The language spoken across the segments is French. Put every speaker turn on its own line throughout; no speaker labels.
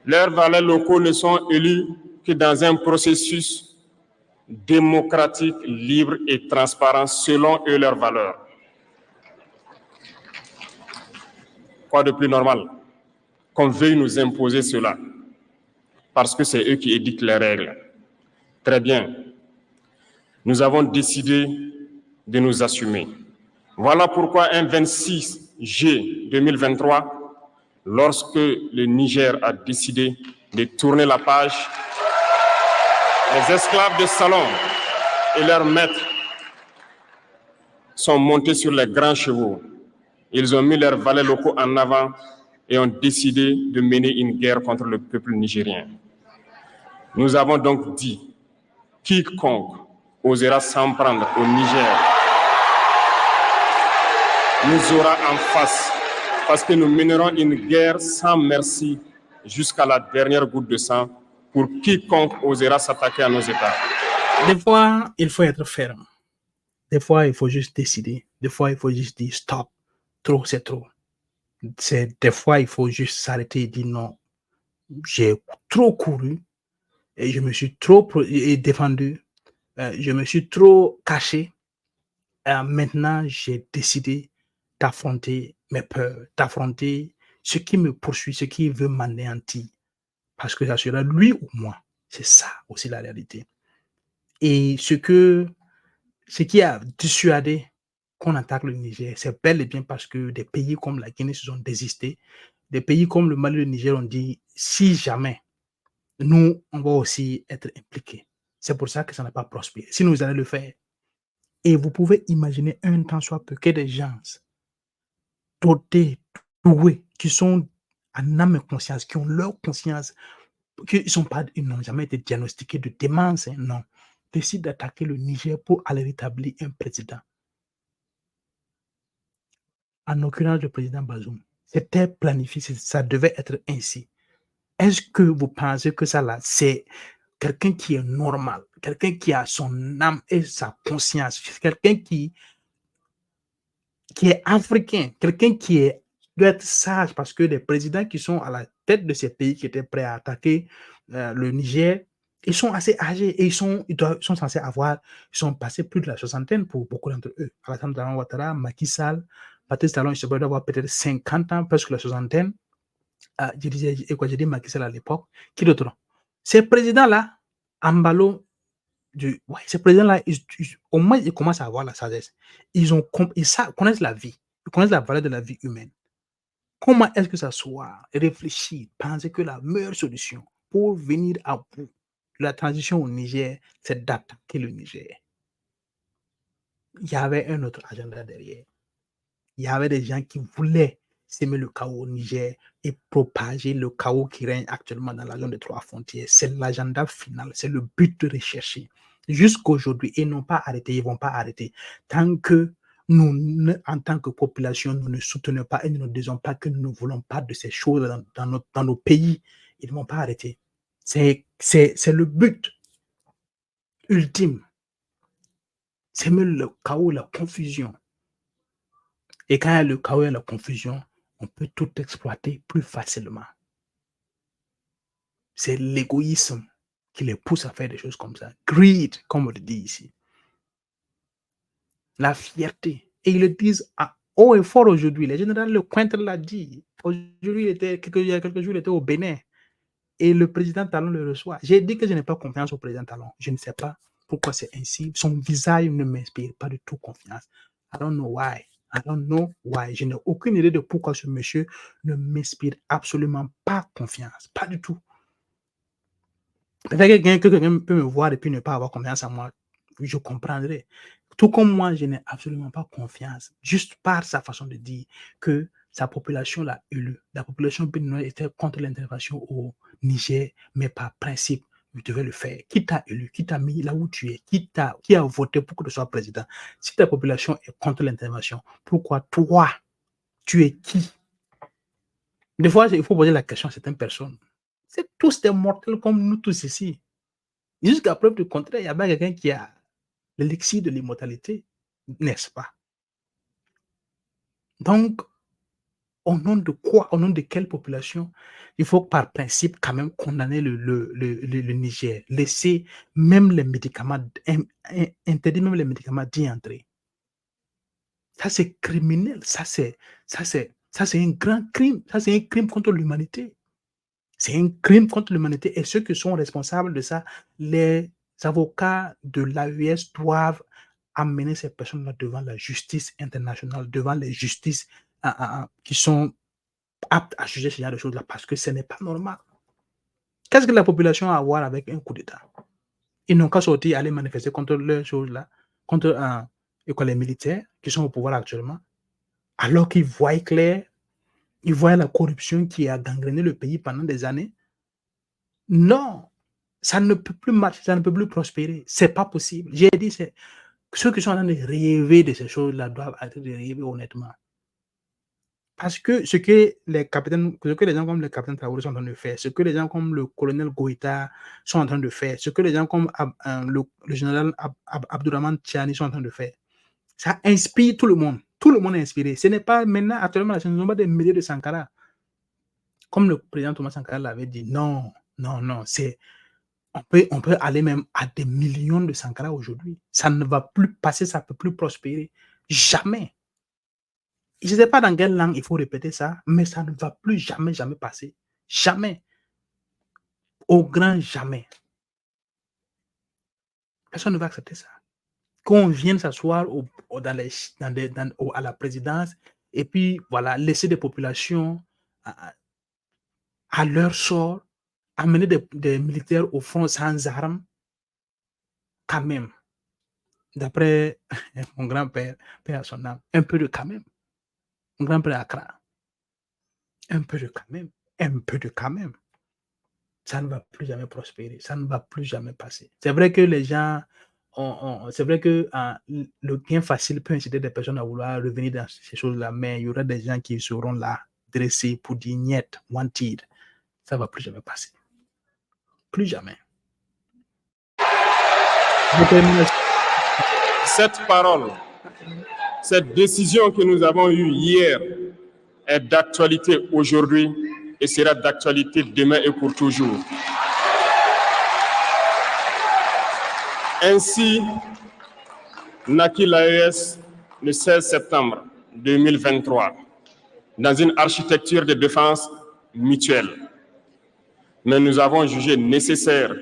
Leurs valets locaux ne sont élus que dans un processus démocratique, libre et transparent selon eux leurs valeurs. Quoi de plus normal qu'on veuille nous imposer cela parce que c'est eux qui édictent les règles. Très bien. Nous avons décidé de nous assumer. Voilà pourquoi un 26 juillet 2023, lorsque le Niger a décidé de tourner la page, les esclaves de salon et leurs maîtres sont montés sur les grands chevaux. Ils ont mis leurs valets locaux en avant et ont décidé de mener une guerre contre le peuple nigérien. Nous avons donc dit, quiconque osera s'en prendre au Niger nous aura en face, parce que nous mènerons une guerre sans merci jusqu'à la dernière goutte de sang pour quiconque osera s'attaquer à nos États.
Des fois, il faut être ferme. Des fois, il faut juste décider. Des fois, il faut juste dire stop. Trop, c'est trop. Des fois, il faut juste s'arrêter et dire non. J'ai trop couru et je me suis trop défendu. Je me suis trop caché. Maintenant, j'ai décidé d'affronter mes peurs, d'affronter ce qui me poursuit, ce qui veut m'anéantir. Parce que ça sera lui ou moi. C'est ça aussi la réalité. Et ce qui a dissuadé qu'on attaque le Niger, c'est bel et bien parce que des pays comme la Guinée se sont désistés. Des pays comme le Mali et le Niger ont dit, si jamais, nous, on va aussi être impliqués. C'est pour ça que ça n'a pas prospéré. Si nous allons le faire, et vous pouvez imaginer un temps soit peu que des gens dotés, doués, qui sont en âme et conscience, qui ont leur conscience, ils n'ont jamais été diagnostiqués de démence, hein, non, décident d'attaquer le Niger pour aller rétablir un président. En l'occurrence, le président Bazoum. C'était planifié, ça devait être ainsi. Est-ce que vous pensez que ça là, c'est quelqu'un qui est normal, quelqu'un qui a son âme et sa conscience, quelqu'un qui est africain, quelqu'un doit être sage parce que les présidents qui sont à la tête de ces pays qui étaient prêts à attaquer le Niger, ils sont assez âgés et ils sont censés ils sont passés plus de la soixantaine pour beaucoup d'entre eux. Alassane Ouattara, Macky Sall, Patrice Talon, je doit avoir peut-être 50 ans, presque la soixantaine. J'ai dit Macky Sall à l'époque. Qui d'autre? Ces présidents-là, Ambalo, ces présidents-là, au moins, ils commencent à avoir la sagesse. Ils connaissent la vie. Ils connaissent la valeur de la vie humaine. Comment est-ce que ça soit réfléchir, penser que la meilleure solution pour venir à bout de la transition au Niger, c'est d'attaquer le Niger? Il y avait un autre agenda derrière. Il y avait des gens qui voulaient s'aimer le chaos au Niger et propager le chaos qui règne actuellement dans la zone des trois frontières. C'est l'agenda final, c'est le but de rechercher. Jusqu'aujourd'hui, ils n'ont pas arrêté, ils ne vont pas arrêter. Tant que nous, en tant que population, nous ne soutenons pas et nous ne disons pas que nous ne voulons pas de ces choses dans nos pays, ils ne vont pas arrêter. C'est le but ultime. C'est même le chaos, la confusion. Et quand il y a le chaos et la confusion, on peut tout exploiter plus facilement. C'est l'égoïsme qui les pousse à faire des choses comme ça. Greed, comme on le dit ici. La fierté. Et ils le disent à haut et fort aujourd'hui. Le général Lecointre l'a dit. Aujourd'hui, il y a quelques jours, il était au Bénin. Et le président Talon le reçoit. J'ai dit que je n'ai pas confiance au président Talon. Je ne sais pas pourquoi c'est ainsi. Son visage ne m'inspire pas du tout confiance. I don't know why. I don't know why. Je n'ai aucune idée de pourquoi ce monsieur ne m'inspire absolument pas confiance. Pas du tout. Peut-être que quelqu'un peut me voir et puis ne pas avoir confiance en moi. Je comprendrai. Tout comme moi, je n'ai absolument pas confiance. Juste par sa façon de dire que sa population l'a élu. La population béninoise était contre l'intervention au Niger, mais par principe, tu devais le faire. Qui t'a élu? Qui t'a mis là où tu es? Qui a voté pour que tu sois président? Si ta population est contre l'intervention, pourquoi toi, tu es qui? Des fois, il faut poser la question à certaines personnes. C'est tous des mortels comme nous tous ici. Jusqu'à preuve du contraire, il y a bien quelqu'un qui a l'élixir de l'immortalité, n'est-ce pas? Donc, Au nom de quoi? Au nom de quelle population? Il faut par principe quand même condamner le Niger. Laisser même les médicaments, interdire même les médicaments d'y entrer. Ça, c'est criminel. Ça, c'est un grand crime. Ça, c'est un crime contre l'humanité. C'est un crime contre l'humanité. Et ceux qui sont responsables de ça, les avocats de l'AES doivent amener ces personnes-là devant la justice internationale, devant les justices qui sont aptes à juger ce genre de choses-là, parce que ce n'est pas normal. Qu'est-ce que la population a à voir avec un coup d'État? Ils n'ont qu'à sortir aller manifester contre leurs choses-là, contre les militaires qui sont au pouvoir actuellement, alors qu'ils voient clair, ils voient la corruption qui a gangréné le pays pendant des années. Non, ça ne peut plus marcher, ça ne peut plus prospérer. C'est pas possible. J'ai dit, ceux qui sont en train de rêver de ces choses-là doivent arrêter de rêver honnêtement. Parce que ce que les gens comme le capitaine Traoré sont en train de faire, ce que les gens comme le colonel Goïta sont en train de faire, ce que les gens comme le général Abdourahmane Tchiani sont en train de faire, ça inspire tout le monde. Tout le monde est inspiré. Ce n'est pas maintenant, actuellement, ce ne sont pas des milliers de Sankara. Comme le président Thomas Sankara l'avait dit, non, on peut aller même à des millions de Sankara aujourd'hui. Ça ne va plus passer, ça ne peut plus prospérer. Jamais. Je ne sais pas dans quelle langue il faut répéter ça, mais ça ne va plus jamais passer. Jamais. Au grand jamais. Personne ne va accepter ça. Qu'on vienne s'asseoir à la présidence et puis voilà, laisser des populations à leur sort, amener des militaires au front sans armes, quand même. D'après mon grand-père, père à son âme, un peu de quand même. Mon grand-père Accra. Un peu de quand même. Un peu de quand même. Ça ne va plus jamais prospérer. Ça ne va plus jamais passer. C'est vrai que les gens c'est vrai que le gain facile peut inciter des personnes à vouloir revenir dans ces choses-là, mais il y aura des gens qui seront là, dressés pour dire niet, wanted. Ça ne va plus jamais passer. Plus jamais.
Cette parole, cette décision que nous avons eue hier est d'actualité aujourd'hui et sera d'actualité demain et pour toujours. Ainsi naquit l'AES le 16 septembre 2023 dans une architecture de défense mutuelle. Mais nous avons jugé nécessaire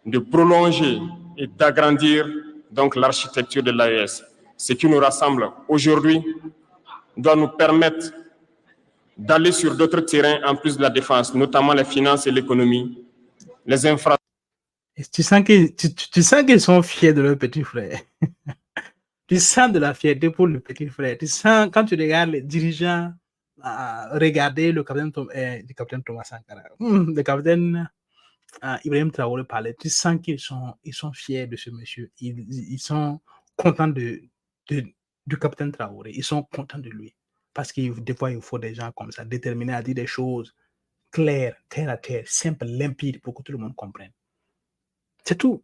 de prolonger et d'agrandir donc l'architecture de l'AES. Ce qui nous rassemble aujourd'hui doit nous permettre d'aller sur d'autres terrains en plus de la défense, notamment les finances et l'économie, les infrastructures.
Tu sens qu'ils sont fiers de leur petit frère. Tu sens de la fierté pour le petit frère. Tu sens, quand tu regardes les dirigeants, regarder le capitaine Thomas Sankara, le capitaine Ibrahim Traoré parler, tu sens qu'ils sont fiers de ce monsieur. Ils sont contents du capitaine Traoré. Ils sont contents de lui. Parce que des fois, il faut des gens comme ça, déterminés à dire des choses claires, terre à terre, simples, limpides, pour que tout le monde comprenne. C'est tout.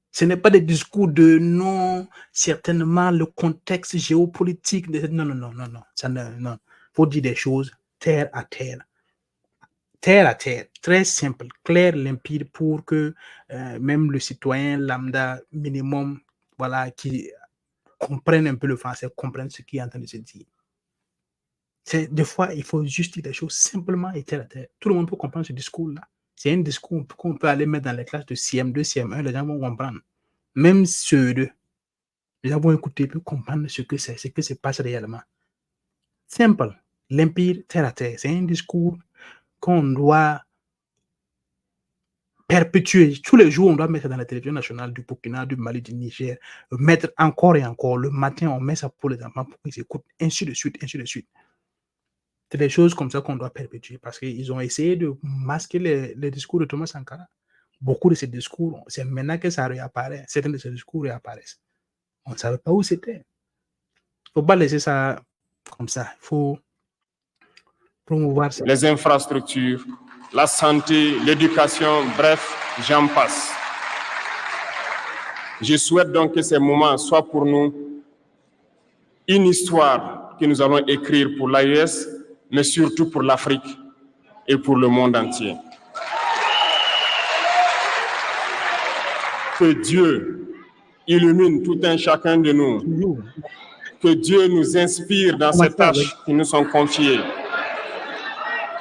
Ce n'est pas des discours de non, certainement le contexte géopolitique. Non. Il faut dire des choses terre à terre. Terre à terre, très simple, clair, limpide, pour que même le citoyen lambda minimum, voilà, qui comprenne un peu le français, comprenne ce qui est en train de se dire. Des fois, il faut juste dire des choses simplement et terre à terre. Tout le monde peut comprendre ce discours-là. C'est un discours qu'on peut aller mettre dans les classes de CM2, CM1, les gens vont comprendre. Même ceux deux, les gens vont écouter et comprendre ce que c'est, ce qui se passe réellement. Simple, limpide, terre à terre. C'est un discours qu'on doit perpétuer. Tous les jours, on doit mettre dans la télévision nationale du Burkina, du Mali, du Niger, mettre encore et encore. Le matin, on met ça pour les enfants pour qu'ils écoutent, ainsi de suite, ainsi de suite. C'est des choses comme ça qu'on doit perpétuer parce qu'ils ont essayé de masquer les discours de Thomas Sankara. Beaucoup de ces discours, c'est maintenant que ça réapparaît. Certains de ces discours réapparaissent. On ne savait pas où c'était. Il ne faut pas laisser ça comme ça. Il faut promouvoir ça.
Les infrastructures, la santé, l'éducation, bref, j'en passe. Je souhaite donc que ces moments soient pour nous une histoire que nous allons écrire pour l'AES, mais surtout pour l'Afrique et pour le monde entier. Que Dieu illumine tout un chacun de nous. Que Dieu nous inspire dans ces tâches qui nous sont confiées.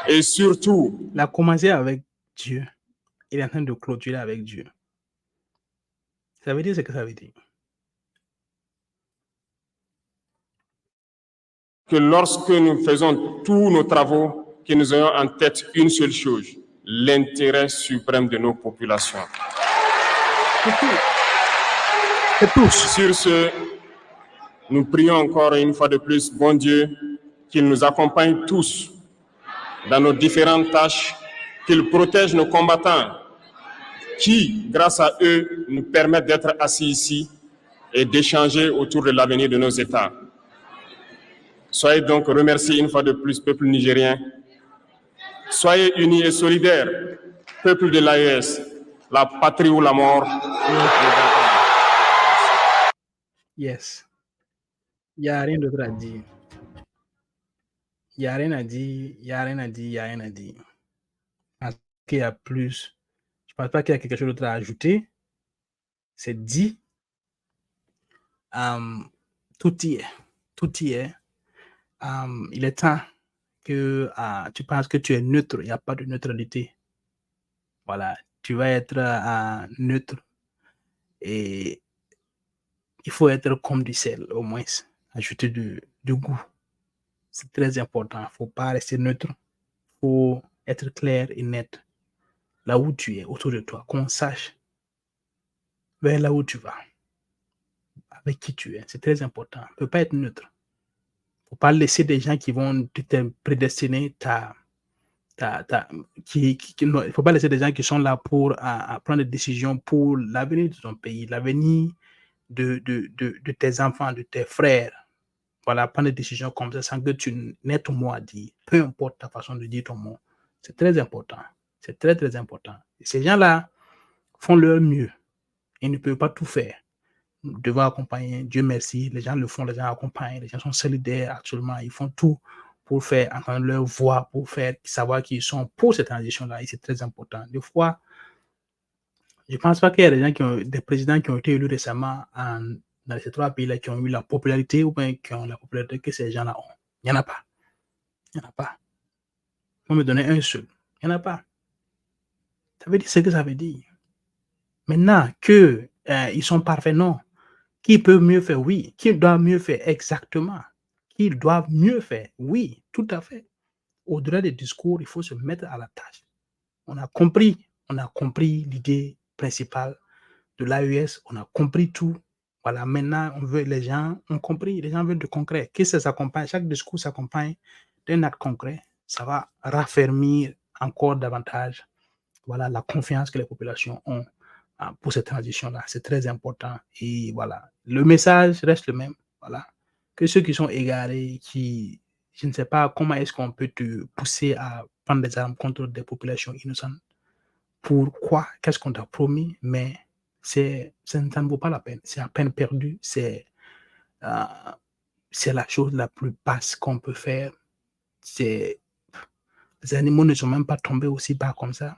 Et surtout,
il a commencé avec Dieu. Il est en train de clôturer avec Dieu. Ça veut dire ce que ça veut dire.
Que lorsque nous faisons tous nos travaux, que nous ayons en tête une seule chose, l'intérêt suprême de nos populations.
C'est tous.
Sur ce, nous prions encore une fois de plus, bon Dieu, qu'il nous accompagne tous dans nos différentes tâches, qu'il protège nos combattants, qui, grâce à eux, nous permettent d'être assis ici et d'échanger autour de l'avenir de nos États. Soyez donc remerciés une fois de plus, peuple nigérien. Soyez unis et solidaires, peuple de l'AES, la patrie ou la mort.
Yes. Il n'y a rien d'autre à dire. Il n'y a rien à dire, il n'y a rien à dire, il n'y a rien à dire. Parce qu'il y a plus. Je ne pense pas qu'il y a quelque chose d'autre à ajouter. C'est dit. Tout y est. Tout y est. Il est temps que tu penses que tu es neutre. Il n'y a pas de neutralité. Voilà. Tu vas être neutre. Et il faut être comme du sel, au moins. Ajouter du goût. C'est très important. Il ne faut pas rester neutre. Il faut être clair et net. Là où tu es, autour de toi. Qu'on sache vers là où tu vas. Avec qui tu es. C'est très important. Tu ne peux pas être neutre. Il ne faut pas laisser des gens qui vont te prédestiner il ne faut pas laisser des gens qui sont là pour prendre des décisions pour l'avenir de ton pays, l'avenir de tes enfants, de tes frères. Voilà, prendre des décisions comme ça sans que tu n'aies ton mot à dire. Peu importe ta façon de dire ton mot. C'est très important. C'est très, très important. Et ces gens-là font leur mieux. Ils ne peuvent pas tout faire. Nous devons accompagner. Dieu merci. Les gens le font, les gens accompagnent. Les gens sont solidaires actuellement. Ils font tout pour faire entendre leur voix, pour faire savoir qu'ils sont pour cette transition-là. Et c'est très important. Des fois, je ne pense pas qu'il y a des présidents qui ont été élus récemment dans ces trois pays-là qui ont eu la popularité ou bien qui ont la popularité que ces gens-là ont. Il n'y en a pas. Il n'y en a pas. On me donner un seul. Il n'y en a pas. Ça veut dire ce que ça veut dire. Maintenant qu'ils sont parfaits, non. Qui peut mieux faire? Oui. Qui doit mieux faire? Exactement. Qui doivent mieux faire? Oui, tout à fait. Au-delà des discours, il faut se mettre à la tâche. On a compris l'idée principale de l'AES, on a compris tout. Voilà, maintenant, les gens ont compris, les gens veulent du concret. Que ça s'accompagne, chaque discours s'accompagne d'un acte concret. Ça va raffermir encore davantage, voilà, la confiance que les populations ont pour cette transition-là. C'est très important. Et voilà, le message reste le même. Voilà, que ceux qui sont égarés, je ne sais pas comment est-ce qu'on peut te pousser à prendre des armes contre des populations innocentes. Pourquoi? Qu'est-ce qu'on t'a promis? Mais ça ne vaut pas la peine. C'est à peine perdu. C'est la chose la plus basse qu'on peut faire. Les animaux ne sont même pas tombés aussi bas comme ça.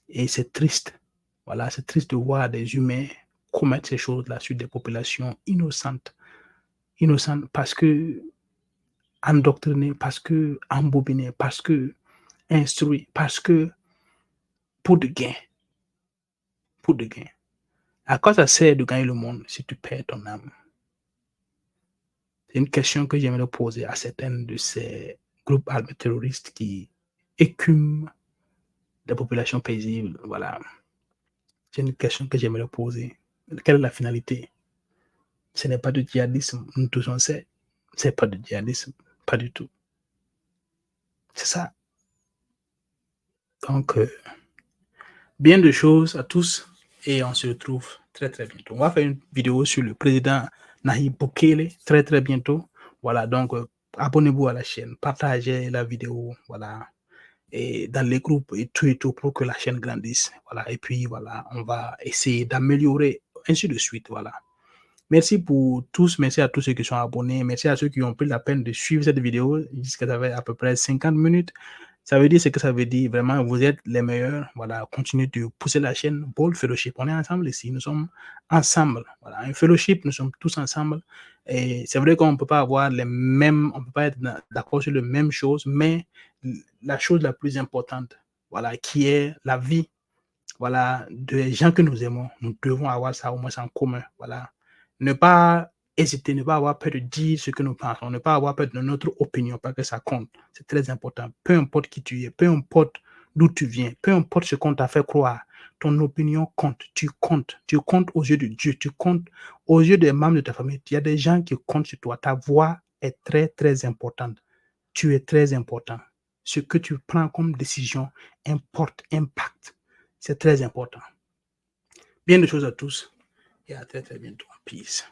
Et c'est triste. Voilà, c'est triste de voir des humains commettre ces choses-là sur des populations innocentes. Innocentes parce que endoctrinées, parce que embobinées, parce que instruites, parce que pour de gain. Pour de gain. À quoi ça sert de gagner le monde si tu perds ton âme? C'est une question que j'aimerais poser à certains de ces groupes armés terroristes qui écument des populations paisibles. Voilà. C'est une question que j'aimerais poser. Quelle est la finalité? Ce n'est pas du djihadisme, nous tous on sait. Ce n'est pas du djihadisme, pas du tout. C'est ça. Donc, bien de choses à tous et on se retrouve très très bientôt. On va faire une vidéo sur le président Nayib Bukele très très bientôt. Voilà, donc abonnez-vous à la chaîne, partagez la vidéo, voilà, et dans les groupes et tout pour que la chaîne grandisse. Voilà, et puis voilà, on va essayer d'améliorer, ainsi de suite, voilà. Merci pour tous, merci à tous ceux qui sont abonnés, merci à ceux qui ont pris la peine de suivre cette vidéo jusqu'à ça fait à peu près 50 minutes. Ça veut dire ce que ça veut dire. Vraiment, vous êtes les meilleurs. Voilà, continuez de pousser la chaîne Bold Fellowship. On est ensemble ici. Nous sommes ensemble. Voilà, un fellowship, nous sommes tous ensemble. Et c'est vrai qu'on ne peut pas avoir les mêmes, on ne peut pas être d'accord sur les mêmes choses, mais la chose la plus importante, voilà, qui est la vie, voilà, des gens que nous aimons, nous devons avoir ça au moins en commun. Voilà. Ne pas hésiter, ne pas avoir peur de dire ce que nous pensons, ne pas avoir peur de notre opinion, parce que ça compte. C'est très important. Peu importe qui tu es, peu importe d'où tu viens, peu importe ce qu'on t'a fait croire, ton opinion compte. Tu comptes. Tu comptes aux yeux de Dieu. Tu comptes aux yeux des membres de ta famille. Il y a des gens qui comptent sur toi. Ta voix est très, très importante. Tu es très important. Ce que tu prends comme décision importe, impacte. C'est très important. Bien de choses à tous et à très, très bientôt. Peace.